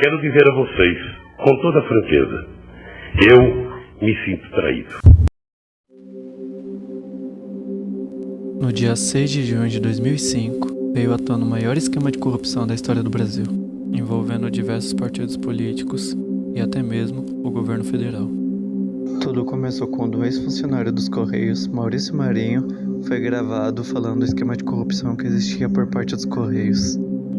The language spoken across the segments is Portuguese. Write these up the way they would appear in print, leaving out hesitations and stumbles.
Quero dizer a vocês, com toda franqueza, eu me sinto traído. No dia 6 de junho de 2005, veio à tona o maior esquema de corrupção da história do Brasil, envolvendo diversos partidos políticos e até mesmo o governo federal. Tudo começou quando o ex-funcionário dos Correios, Maurício Marinho, foi gravado falando do esquema de corrupção que existia por parte dos Correios.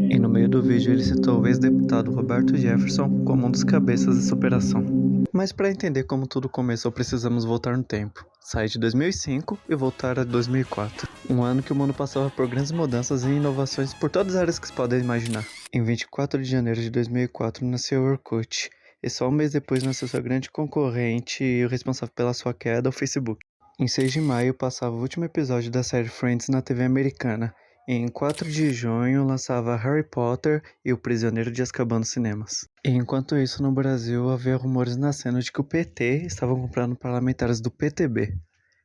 E no meio do vídeo ele citou o ex-deputado Roberto Jefferson como um dos cabeças dessa operação. Mas para entender como tudo começou, precisamos voltar no tempo, sair de 2005 e voltar a 2004. Um ano que o mundo passava por grandes mudanças e inovações por todas as áreas que se podem imaginar. Em 24 de janeiro de 2004 nasceu o Orkut, e só um mês depois nasceu sua grande concorrente e o responsável pela sua queda, o Facebook. Em 6 de maio passava o último episódio da série Friends na TV americana. Em 4 de junho lançava Harry Potter e O Prisioneiro de Azkaban nos cinemas. E enquanto isso, no Brasil havia rumores nascendo de que o PT estavam comprando parlamentares do PTB.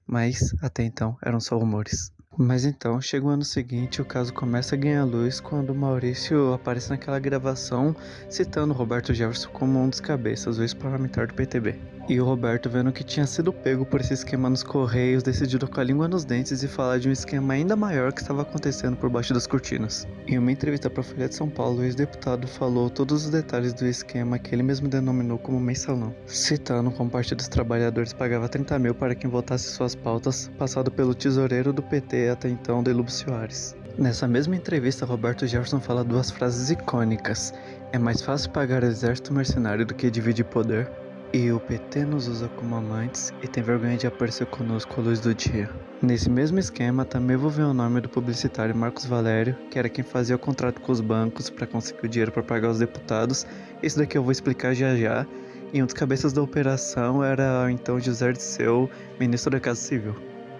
Mas, até então, eram só rumores. Mas então, chega o ano seguinte e o caso começa a ganhar luz quando o Maurício aparece naquela gravação citando Roberto Jefferson como um dos cabeças, o ex-parlamentar do PTB. E o Roberto, vendo que tinha sido pego por esse esquema nos Correios, decidiu com a língua nos dentes e falar de um esquema ainda maior que estava acontecendo por baixo das cortinas. Em uma entrevista para a Folha de São Paulo, o ex-deputado falou todos os detalhes do esquema que ele mesmo denominou como mensalão, citando como o Partido dos Trabalhadores pagava 30 mil para quem votasse suas pautas, passado pelo tesoureiro do PT até então, Delúbio Soares. Nessa mesma entrevista, Roberto Jefferson fala duas frases icônicas: é mais fácil pagar exército mercenário do que dividir poder. E o PT nos usa como amantes e tem vergonha de aparecer conosco à luz do dia. Nesse mesmo esquema, também envolveu o nome do publicitário Marcos Valério, que era quem fazia o contrato com os bancos para conseguir o dinheiro para pagar os deputados. Isso daqui eu vou explicar já já. E um dos cabeças da operação era então José Dirceu, ministro da Casa Civil.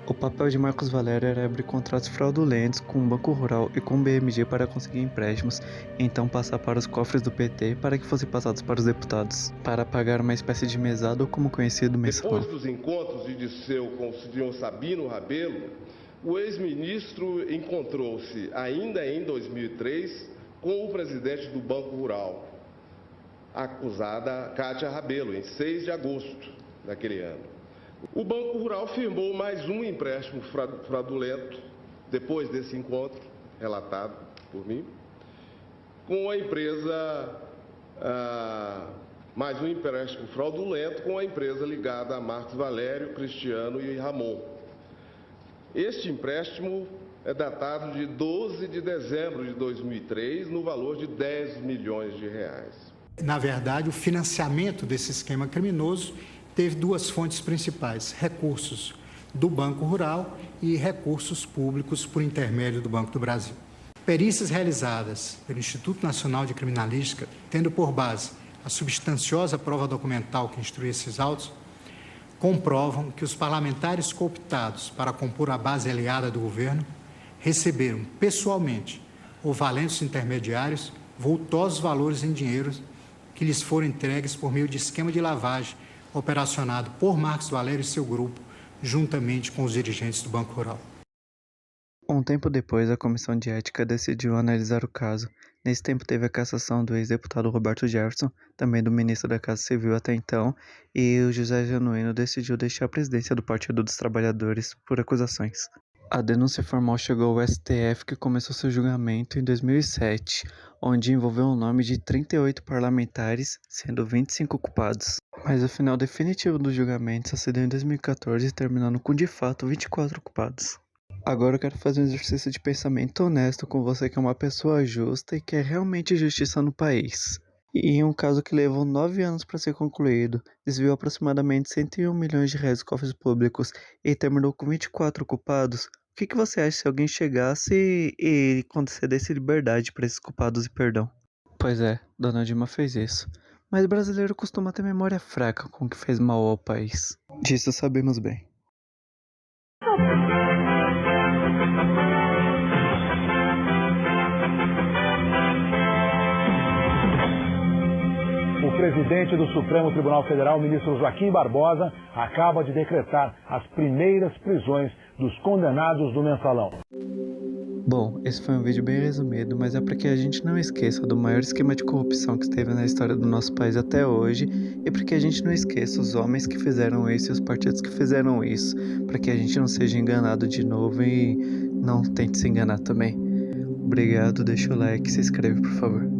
O papel de Marcos Valério era abrir contratos fraudulentos com o Banco Rural e com o BMG para conseguir empréstimos, e então passar para os cofres do PT para que fossem passados para os deputados, para pagar uma espécie de mesada ou como conhecido mensalão. Depois dos encontros de Dirceu com o senhor Sabino Rabelo, o ex-ministro encontrou-se ainda em 2003 com o presidente do Banco Rural, a acusada Cátia Rabelo, em 6 de agosto daquele ano. O Banco Rural firmou mais um empréstimo fraudulento, depois desse encontro, relatado por mim, com a empresa, mais um empréstimo fraudulento com a empresa ligada a Marcos Valério, Cristiano e Ramon. Este empréstimo é datado de 12 de dezembro de 2003, no valor de 10 milhões de reais. Na verdade, o financiamento desse esquema criminoso teve duas fontes principais: recursos do Banco Rural e recursos públicos por intermédio do Banco do Brasil. Perícias realizadas pelo Instituto Nacional de Criminalística, tendo por base a substanciosa prova documental que instrui esses autos, comprovam que os parlamentares cooptados para compor a base aliada do governo receberam pessoalmente ou valentes intermediários vultosos valores em dinheiro que lhes foram entregues por meio de esquema de lavagem operacionado por Marcos Valério e seu grupo, juntamente com os dirigentes do Banco Rural. Um tempo depois, a Comissão de Ética decidiu analisar o caso. Nesse tempo teve a cassação do ex-deputado Roberto Jefferson, também do ministro da Casa Civil até então, e o José Genuíno decidiu deixar a presidência do Partido dos Trabalhadores por acusações. A denúncia formal chegou ao STF, que começou seu julgamento em 2007, onde envolveu o nome de 38 parlamentares, sendo 25 culpados. Mas o final definitivo do julgamento só se deu em 2014, terminando com, de fato, 24 culpados. Agora eu quero fazer um exercício de pensamento honesto com você que é uma pessoa justa e quer realmente justiça no país. E em um caso que levou 9 anos para ser concluído, desviou aproximadamente 101 milhões de reais dos cofres públicos e terminou com 24 culpados, o que você acha se alguém chegasse e concedesse liberdade para esses culpados e perdão? Pois é, Dona Dilma fez isso. Mas brasileiro costuma ter memória fraca com o que fez mal ao país. Disso sabemos bem. O presidente do Supremo Tribunal Federal, ministro Joaquim Barbosa, acaba de decretar as primeiras prisões dos condenados do mensalão. Bom, esse foi um vídeo bem resumido, mas é para que a gente não esqueça do maior esquema de corrupção que esteve na história do nosso país até hoje e para que a gente não esqueça os homens que fizeram isso e os partidos que fizeram isso, para que a gente não seja enganado de novo e não tente se enganar também. Obrigado, deixa o like e se inscreve, por favor.